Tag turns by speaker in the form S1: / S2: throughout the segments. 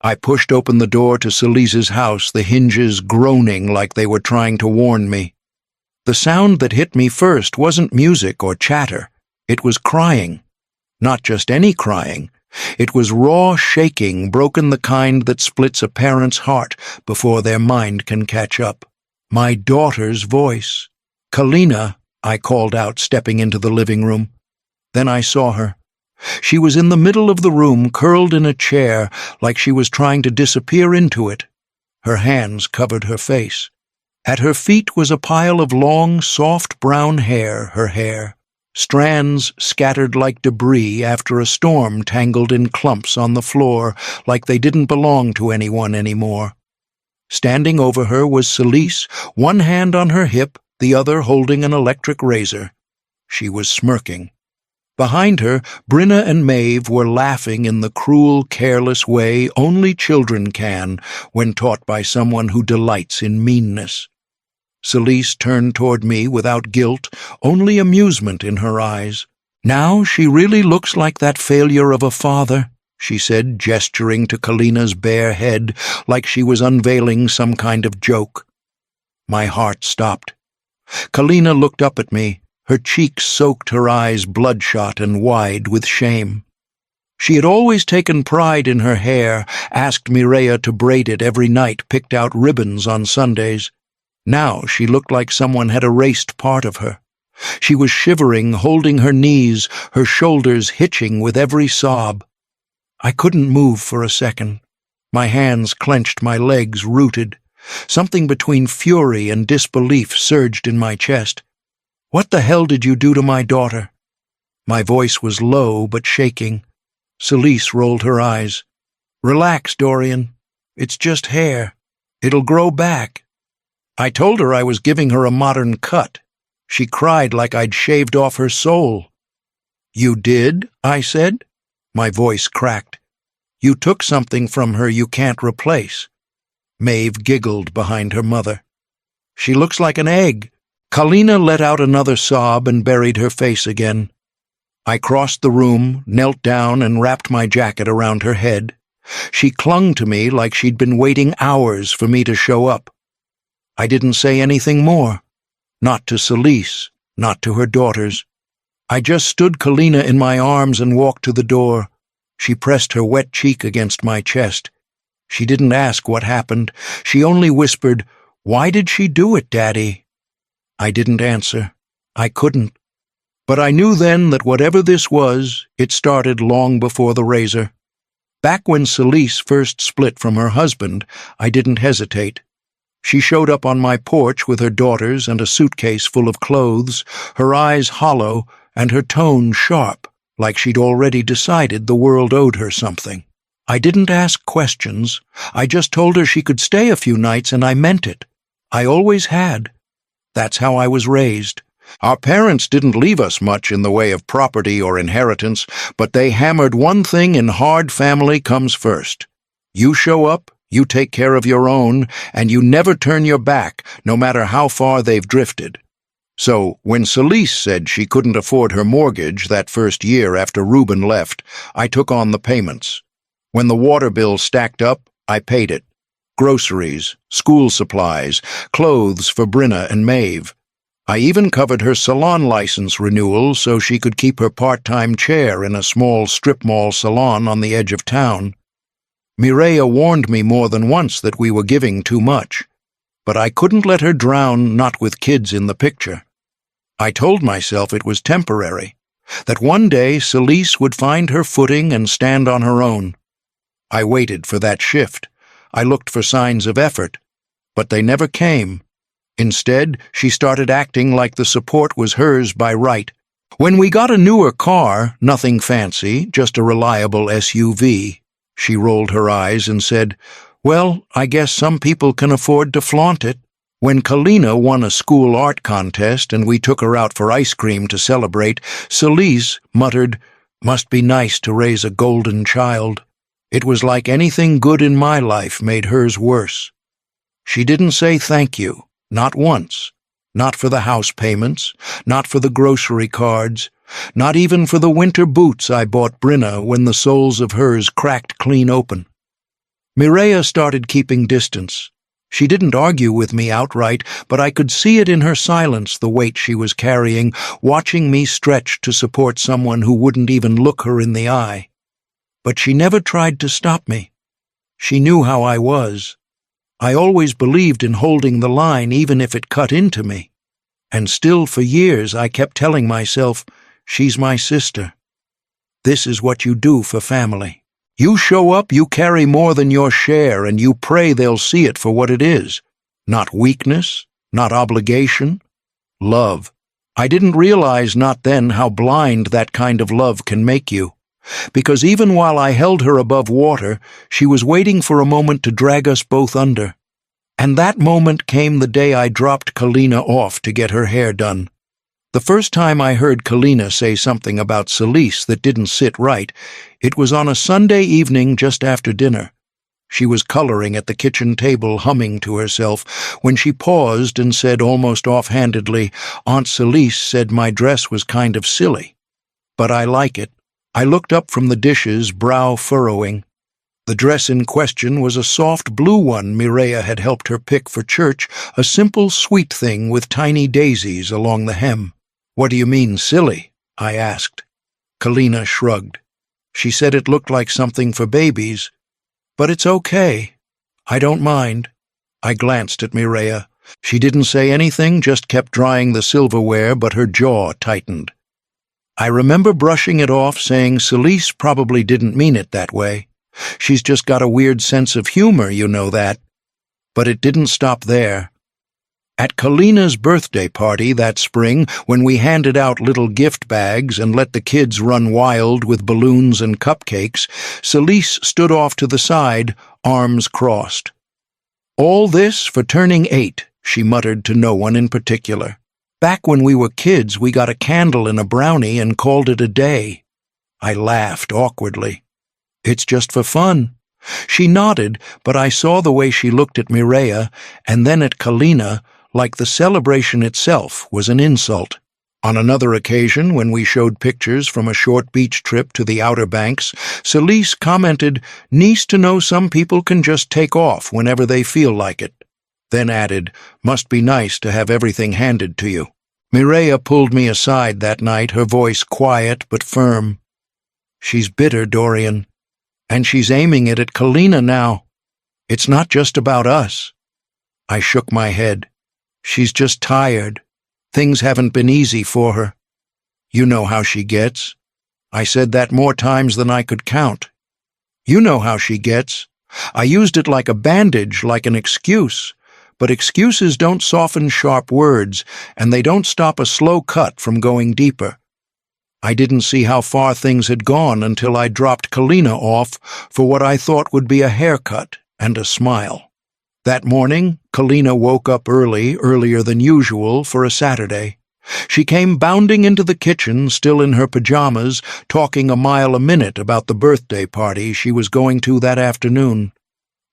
S1: I pushed open the door to Celise's house, the hinges groaning like they were trying to warn me. The sound that hit me first wasn't music or chatter. It was crying. Not just any crying. It was raw shaking, broken, the kind that splits a parent's heart before their mind can catch up. My daughter's voice. "Kalina," I called out, stepping into the living room. Then I saw her. She was in the middle of the room, curled in a chair, like she was trying to disappear into it. Her hands covered her face. At her feet was a pile of long, soft brown hair, her hair. Strands scattered like debris after a storm, tangled in clumps on the floor, like they didn't belong to anyone anymore. Standing over her was Celise, one hand on her hip, the other holding an electric razor. She was smirking. Behind her, Brenna and Maeve were laughing in the cruel, careless way only children can when taught by someone who delights in meanness. Celise turned toward me without guilt, only amusement in her eyes. "Now she really looks like that failure of a father," she said, gesturing to Kalina's bare head like she was unveiling some kind of joke. My heart stopped. Kalina looked up at me, her cheeks soaked, her eyes bloodshot and wide with shame. She had always taken pride in her hair, asked Mireia to braid it every night, picked out ribbons on Sundays. Now she looked like someone had erased part of her. She was shivering, holding her knees, her shoulders hitching with every sob. I couldn't move for a second. My hands clenched, my legs rooted. Something between fury and disbelief surged in my chest. "What the hell did you do to my daughter?" My voice was low but shaking. Celise rolled her eyes. "Relax, Dorian. It's just hair. It'll grow back." I told her I was giving her a modern cut. She cried like I'd shaved off her soul. "You did?" I said. My voice cracked. "You took something from her you can't replace." Maeve giggled behind her mother. "She looks like an egg." Kalina let out another sob and buried her face again. I crossed the room, knelt down, and wrapped my jacket around her head. She clung to me like she'd been waiting hours for me to show up. I didn't say anything more. Not to Celise, not to her daughters. I just stood Kalina in my arms and walked to the door. She pressed her wet cheek against my chest. She didn't ask what happened. She only whispered, "Why did she do it, Daddy?" I didn't answer. I couldn't. But I knew then that whatever this was, it started long before the razor. Back when Celise first split from her husband, I didn't hesitate. She showed up on my porch with her daughters and a suitcase full of clothes, her eyes hollow and her tone sharp, like she'd already decided the world owed her something. I didn't ask questions. I just told her she could stay a few nights, and I meant it. I always had. That's how I was raised. Our parents didn't leave us much in the way of property or inheritance, but they hammered one thing in hard family comes first. You show up, you take care of your own, and you never turn your back, no matter how far they've drifted. So, when Celise said she couldn't afford her mortgage that first year after Reuben left, I took on the payments. When the water bill stacked up, I paid it. Groceries, school supplies, clothes for Brenna and Maeve. I even covered her salon license renewal so she could keep her part-time chair in a small strip mall salon on the edge of town. Mireia warned me more than once that we were giving too much, but I couldn't let her drown, not with kids in the picture. I told myself it was temporary, that one day Celise would find her footing and stand on her own. I waited for that shift. I looked for signs of effort, but they never came. Instead, she started acting like the support was hers by right. When we got a newer car, nothing fancy, just a reliable SUV, she rolled her eyes and said, "Well, I guess some people can afford to flaunt it." When Kalina won a school art contest and we took her out for ice cream to celebrate, Celise muttered, "Must be nice to raise a golden child." It was like anything good in my life made hers worse. She didn't say thank you, not once. Not for the house payments, not for the grocery cards, not even for the winter boots I bought Brenna when the soles of hers cracked clean open. Mireia started keeping distance. She didn't argue with me outright, but I could see it in her silence, the weight she was carrying, watching me stretch to support someone who wouldn't even look her in the eye. But she never tried to stop me. She knew how I was. I always believed in holding the line even if it cut into me. And still for years I kept telling myself, she's my sister. This is what you do for family. You show up, you carry more than your share, and you pray they'll see it for what it is. Not weakness, not obligation. Love. I didn't realize not then how blind that kind of love can make you. Because even while I held her above water, she was waiting for a moment to drag us both under. And that moment came the day I dropped Kalina off to get her hair done. The first time I heard Kalina say something about Celise that didn't sit right, it was on a Sunday evening just after dinner. She was coloring at the kitchen table, humming to herself, when she paused and said almost offhandedly, "Aunt Celise said my dress was kind of silly. But I like it." I looked up from the dishes, brow furrowing. The dress in question was a soft blue one Mireia had helped her pick for church, a simple, sweet thing with tiny daisies along the hem. "What do you mean, silly?" I asked. Kalina shrugged. She said it looked like something for babies. "But it's okay. I don't mind." I glanced at Mireia. She didn't say anything, just kept drying the silverware, but her jaw tightened. I remember brushing it off, saying Celise probably didn't mean it that way. She's just got a weird sense of humor, you know that. But it didn't stop there. At Kalina's birthday party that spring, when we handed out little gift bags and let the kids run wild with balloons and cupcakes, Celise stood off to the side, arms crossed. "All this for turning 8, she muttered to no one in particular. "Back when we were kids, we got a candle and a brownie and called it a day." I laughed awkwardly. "It's just for fun." She nodded, but I saw the way she looked at Mireia and then at Kalina, like the celebration itself was an insult. On another occasion, when we showed pictures from a short beach trip to the Outer Banks, Celise commented, "Nice to know some people can just take off whenever they feel like it." Then added, "Must be nice to have everything handed to you." Mireia pulled me aside that night, her voice quiet but firm. "She's bitter, Dorian. And she's aiming it at Kalina now. It's not just about us." I shook my head. "She's just tired. Things haven't been easy for her. You know how she gets." I said that more times than I could count. "You know how she gets." I used it like a bandage, like an excuse. But excuses don't soften sharp words, and they don't stop a slow cut from going deeper. I didn't see how far things had gone until I dropped Kalina off for what I thought would be a haircut and a smile. That morning, Kalina woke up early, earlier than usual, for a Saturday. She came bounding into the kitchen, still in her pajamas, talking a mile a minute about the birthday party she was going to that afternoon.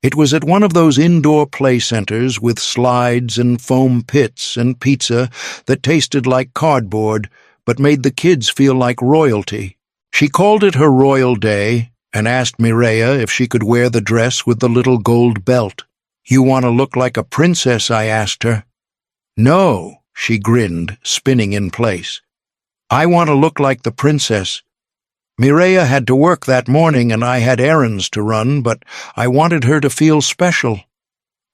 S1: It was at one of those indoor play centers with slides and foam pits and pizza that tasted like cardboard but made the kids feel like royalty. She called it her royal day and asked Mireia if she could wear the dress with the little gold belt. "You want to look like a princess?" I asked her. "No," she grinned, spinning in place. "I want to look like the princess." Mireia had to work that morning and I had errands to run, but I wanted her to feel special.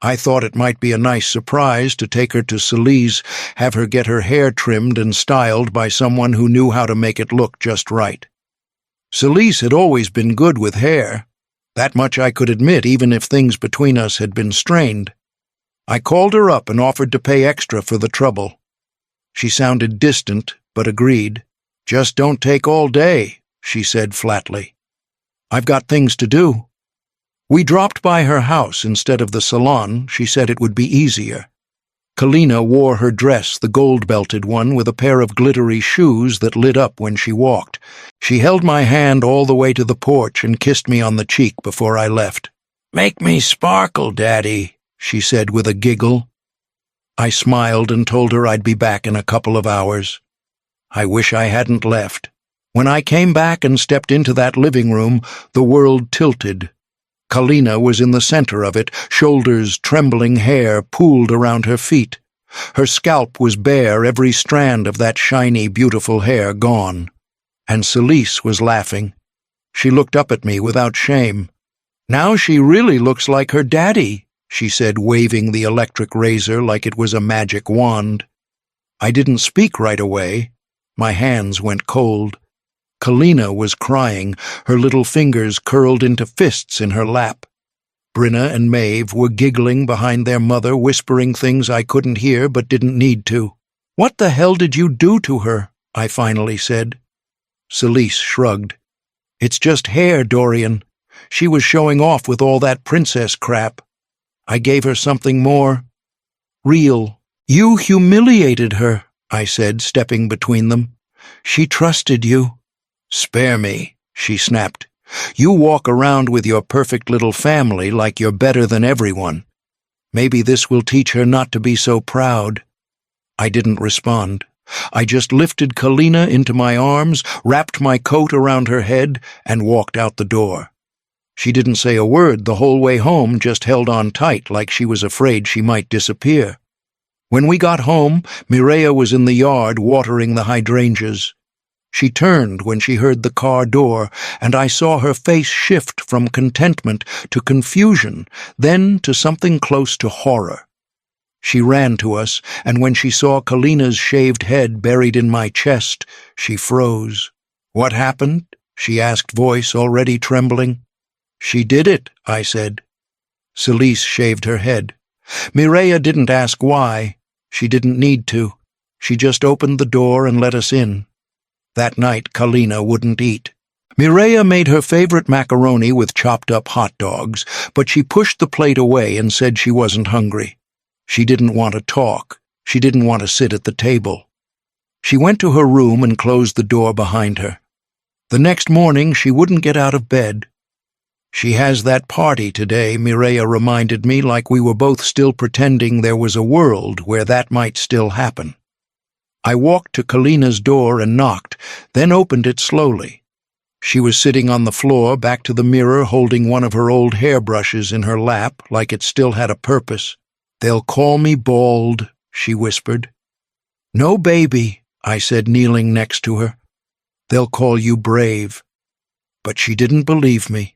S1: I thought it might be a nice surprise to take her to Celise, have her get her hair trimmed and styled by someone who knew how to make it look just right. Celise had always been good with hair. That much I could admit, even if things between us had been strained. I called her up and offered to pay extra for the trouble. She sounded distant, but agreed. "Just don't take all day," she said flatly. "I've got things to do." We dropped by her house instead of the salon. She said it would be easier. Kalina wore her dress, the gold-belted one, with a pair of glittery shoes that lit up when she walked. She held my hand all the way to the porch and kissed me on the cheek before I left. "Make me sparkle, Daddy," she said with a giggle. I smiled and told her I'd be back in a couple of hours. I wish I hadn't left. When I came back and stepped into that living room, the world tilted. Kalina was in the center of it, shoulders trembling, hair pooled around her feet. Her scalp was bare, every strand of that shiny, beautiful hair gone. And Celise was laughing. She looked up at me without shame. "Now she really looks like her daddy," she said, waving the electric razor like it was a magic wand. I didn't speak right away. My hands went cold. Kalina was crying, her little fingers curled into fists in her lap. Brinna and Maeve were giggling behind their mother, whispering things I couldn't hear but didn't need to. "What the hell did you do to her?" I finally said. Celise shrugged. "It's just hair, Dorian. She was showing off with all that princess crap. I gave her something more real." "You humiliated her," I said, stepping between them. "She trusted you." "Spare me," she snapped. "You walk around with your perfect little family like you're better than everyone. Maybe this will teach her not to be so proud." I didn't respond. I just lifted Kalina into my arms, wrapped my coat around her head, and walked out the door. She didn't say a word the whole way home, just held on tight like she was afraid she might disappear. When we got home, Mireia was in the yard watering the hydrangeas. She turned when she heard the car door, and I saw her face shift from contentment to confusion, then to something close to horror. She ran to us, and when she saw Kalina's shaved head buried in my chest, she froze. "What happened?" she asked, voice already trembling. "She did it," I said. Celise shaved her head. Mireia didn't ask why. She didn't need to. She just opened the door and let us in. That night, Kalina wouldn't eat. Mireia made her favorite macaroni with chopped-up hot dogs, but she pushed the plate away and said she wasn't hungry. She didn't want to talk. She didn't want to sit at the table. She went to her room and closed the door behind her. The next morning, she wouldn't get out of bed. "She has that party today," Mireia reminded me, like we were both still pretending there was a world where that might still happen. I walked to Kalina's door and knocked, then opened it slowly. She was sitting on the floor, back to the mirror, holding one of her old hairbrushes in her lap, like it still had a purpose. "They'll call me bald," she whispered. "No, baby," I said, kneeling next to her. "They'll call you brave." But she didn't believe me.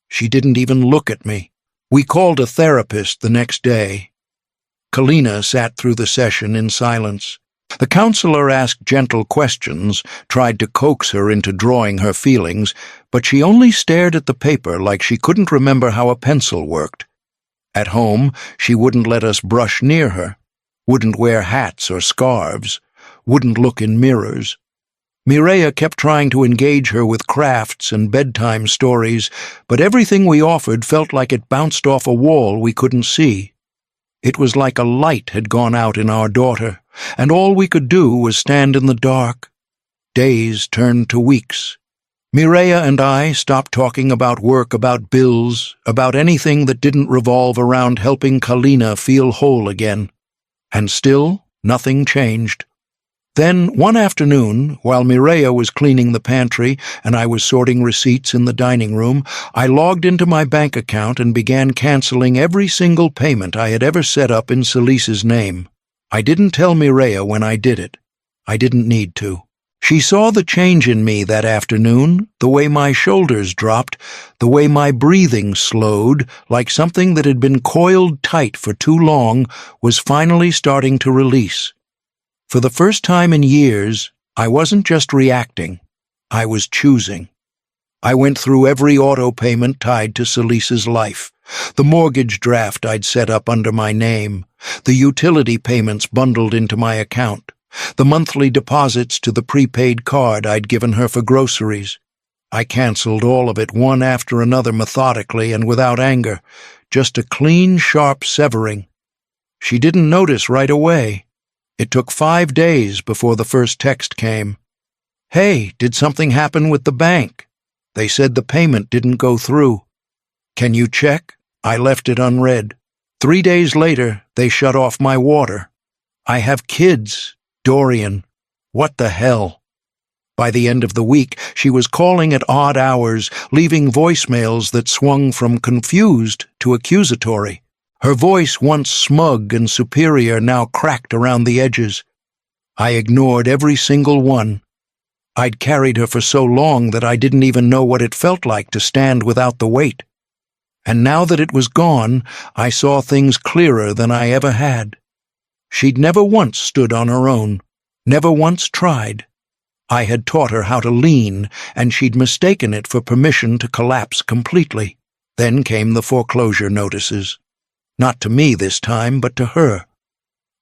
S1: She didn't even look at me. We called a therapist the next day. Kalina sat through the session in silence. The counselor asked gentle questions, tried to coax her into drawing her feelings, but she only stared at the paper like she couldn't remember how a pencil worked. At home, she wouldn't let us brush near her, wouldn't wear hats or scarves, wouldn't look in mirrors. Mireia kept trying to engage her with crafts and bedtime stories, but everything we offered felt like it bounced off a wall we couldn't see. It was like a light had gone out in our daughter, and all we could do was stand in the dark. Days turned to weeks. Mireia and I stopped talking about work, about bills, about anything that didn't revolve around helping Kalina feel whole again. And still, nothing changed. Then, one afternoon, while Mireia was cleaning the pantry and I was sorting receipts in the dining room, I logged into my bank account and began canceling every single payment I had ever set up in Celise's name. I didn't tell Mireia when I did it. I didn't need to. She saw the change in me that afternoon, the way my shoulders dropped, the way my breathing slowed, like something that had been coiled tight for too long was finally starting to release. For the first time in years, I wasn't just reacting. I was choosing. I went through every auto payment tied to Celise's life, the mortgage draft I'd set up under my name, the utility payments bundled into my account, the monthly deposits to the prepaid card I'd given her for groceries. I canceled all of it one after another methodically and without anger, just a clean, sharp severing. She didn't notice right away. It took 5 days before the first text came. "Hey, did something happen with the bank? They said the payment didn't go through. Can you check? I left it unread." 3 days later, they shut off my water. I have kids, Dorian. What the hell? By the end of the week, she was calling at odd hours, leaving voicemails that swung from confused to accusatory. Her voice, once smug and superior, now cracked around the edges. I ignored every single one. I'd carried her for so long that I didn't even know what it felt like to stand without the weight. And now that it was gone, I saw things clearer than I ever had. She'd never once stood on her own, never once tried. I had taught her how to lean, and she'd mistaken it for permission to collapse completely. Then came the foreclosure notices. Not to me this time, but to her.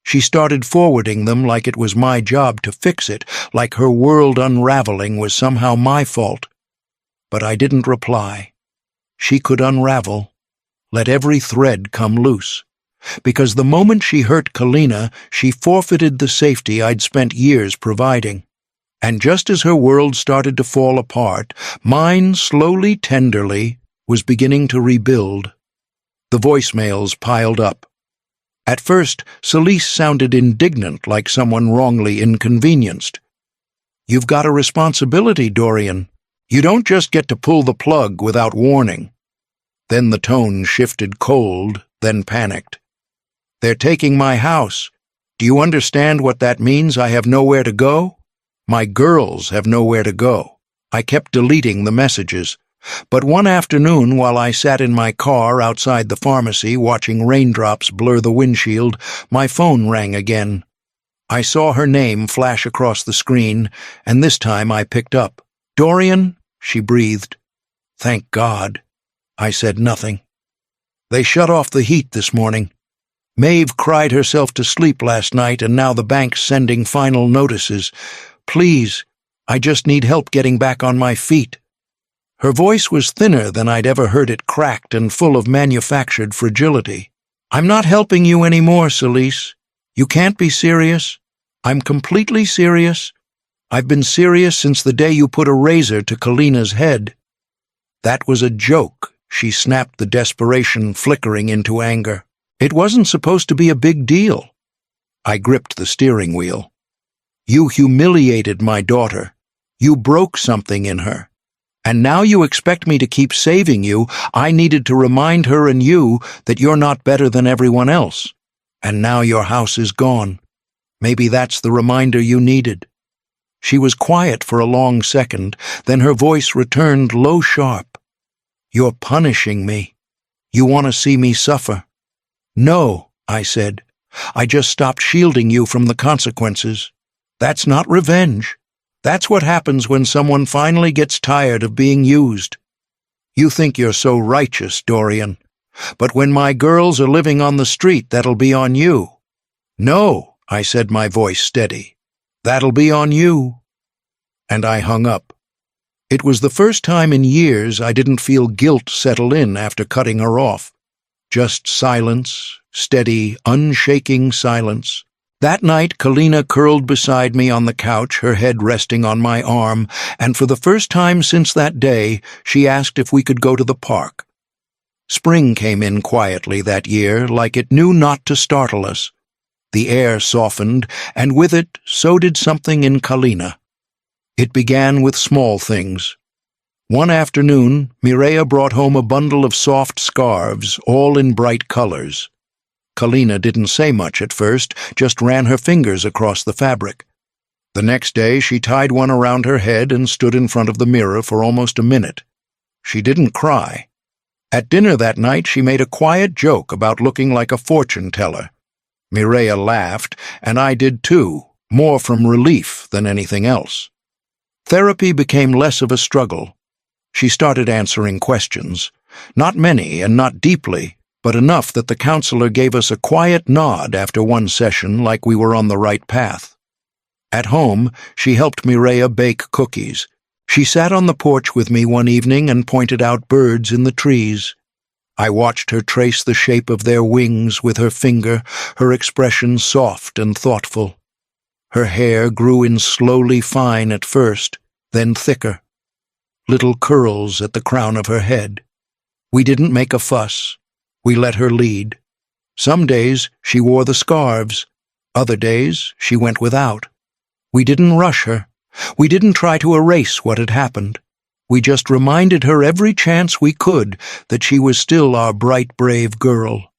S1: She started forwarding them like it was my job to fix it, like her world unraveling was somehow my fault. But I didn't reply. She could unravel, let every thread come loose. Because the moment she hurt Kalina, she forfeited the safety I'd spent years providing. And just as her world started to fall apart, mine slowly, tenderly, was beginning to rebuild. The voicemails piled up. At first, Celise sounded indignant, like someone wrongly inconvenienced. "You've got a responsibility, Dorian. You don't just get to pull the plug without warning." Then the tone shifted cold, then panicked. "They're taking my house. Do you understand what that means? I have nowhere to go? My girls have nowhere to go." I kept deleting the messages. But one afternoon, while I sat in my car outside the pharmacy watching raindrops blur the windshield, my phone rang again. I saw her name flash across the screen, and this time I picked up. "Dorian?" she breathed. "Thank God." I said nothing. "They shut off the heat this morning. Maeve cried herself to sleep last night, and now the bank's sending final notices. Please, I just need help getting back on my feet." Her voice was thinner than I'd ever heard it, cracked and full of manufactured fragility. "I'm not helping you anymore, Celise. You can't be serious. I'm completely serious. I've been serious since the day you put a razor to Kalina's head." "That was a joke," she snapped, the desperation flickering into anger. "It wasn't supposed to be a big deal." I gripped the steering wheel. "You humiliated my daughter. You broke something in her. And now you expect me to keep saving you. I needed to remind her and you that you're not better than everyone else. And now your house is gone. Maybe that's the reminder you needed." She was quiet for a long second, then her voice returned low sharp. "You're punishing me. You want to see me suffer." "No," I said. "I just stopped shielding you from the consequences. That's not revenge. That's what happens when someone finally gets tired of being used. You think you're so righteous, Dorian. But when my girls are living on the street, that'll be on you." "No," I said, my voice steady. "That'll be on you." And I hung up. It was the first time in years I didn't feel guilt settle in after cutting her off. Just silence, steady, unshaking silence. That night, Kalina curled beside me on the couch, her head resting on my arm, and for the first time since that day, she asked if we could go to the park. Spring came in quietly that year, like it knew not to startle us. The air softened, and with it, so did something in Kalina. It began with small things. One afternoon, Mireya brought home a bundle of soft scarves, all in bright colors. Kalina didn't say much at first, just ran her fingers across the fabric. The next day she tied one around her head and stood in front of the mirror for almost a minute. She didn't cry. At dinner that night she made a quiet joke about looking like a fortune teller. Mireya laughed, and I did too, more from relief than anything else. Therapy became less of a struggle. She started answering questions. Not many and not deeply, but enough that the counselor gave us a quiet nod after one session, like we were on the right path. At home, she helped Mireya bake cookies. She sat on the porch with me one evening and pointed out birds in the trees. I watched her trace the shape of their wings with her finger, her expression soft and thoughtful. Her hair grew in slowly fine at first, then thicker. Little curls at the crown of her head. We didn't make a fuss. We let her lead. Some days she wore the scarves. Other days she went without. We didn't rush her. We didn't try to erase what had happened. We just reminded her every chance we could that she was still our bright, brave girl,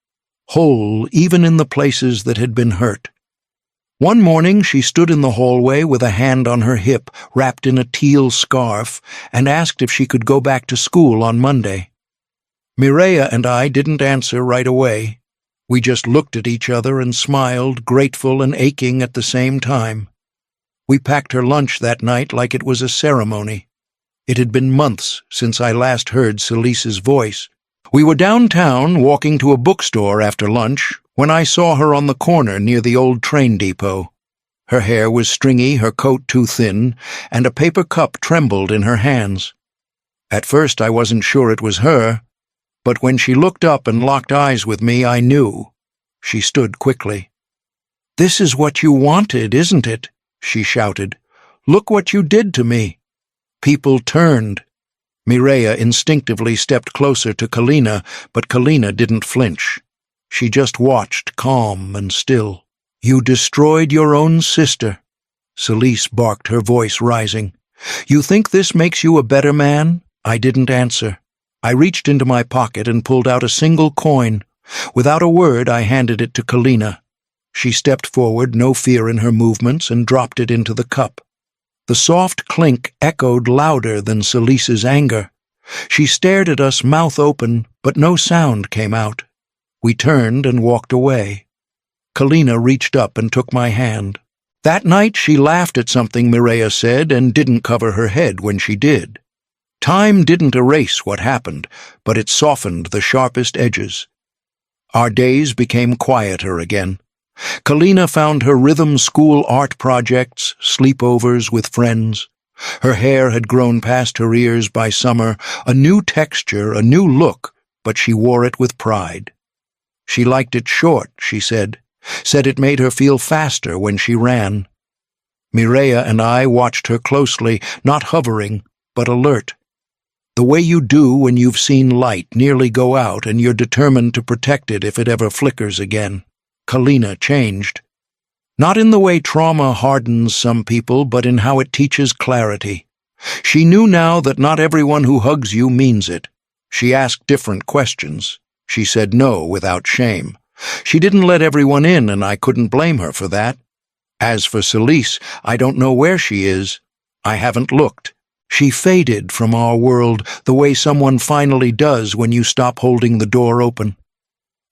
S1: whole even in the places that had been hurt. One morning she stood in the hallway with a hand on her hip, wrapped in a teal scarf, and asked if she could go back to school on Monday. Mireya and I didn't answer right away. We just looked at each other and smiled, grateful and aching at the same time. We packed her lunch that night like it was a ceremony. It had been months since I last heard Celise's voice. We were downtown walking to a bookstore after lunch when I saw her on the corner near the old train depot. Her hair was stringy, her coat too thin, and a paper cup trembled in her hands. At first I wasn't sure it was her, but when she looked up and locked eyes with me, I knew. She stood quickly. "This is what you wanted, isn't it?" she shouted. "Look what you did to me." People turned. Mireya instinctively stepped closer to Kalina, but Kalina didn't flinch. She just watched, calm and still. "You destroyed your own sister," Celise barked, her voice rising. "You think this makes you a better man?" I didn't answer. I reached into my pocket and pulled out a single coin. Without a word, I handed it to Kalina. She stepped forward, no fear in her movements, and dropped it into the cup. The soft clink echoed louder than Celise's anger. She stared at us, mouth open, but no sound came out. We turned and walked away. Kalina reached up and took my hand. That night she laughed at something Mireya said and didn't cover her head when she did. Time didn't erase what happened, but it softened the sharpest edges. Our days became quieter again. Kalina found her rhythm school art projects, sleepovers with friends. Her hair had grown past her ears by summer, a new texture, a new look, but she wore it with pride. She liked it short, she said it made her feel faster when she ran. Mireya and I watched her closely, not hovering, but alert. The way you do when you've seen light nearly go out and you're determined to protect it if it ever flickers again. Kalina changed. Not in the way trauma hardens some people, but in how it teaches clarity. She knew now that not everyone who hugs you means it. She asked different questions. She said no without shame. She didn't let everyone in, and I couldn't blame her for that. As for Celise, I don't know where she is. I haven't looked. She faded from our world the way someone finally does when you stop holding the door open.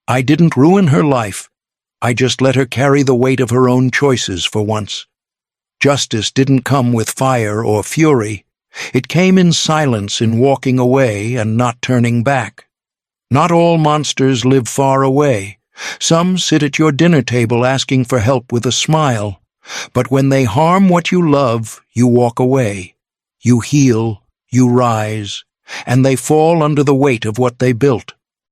S1: I didn't ruin her life. I just let her carry the weight of her own choices for once. Justice didn't come with fire or fury. It came in silence, in walking away and not turning back. Not all monsters live far away. Some sit at your dinner table asking for help with a smile. But when they harm what you love, you walk away. You heal, you rise, and they fall under the weight of what they built.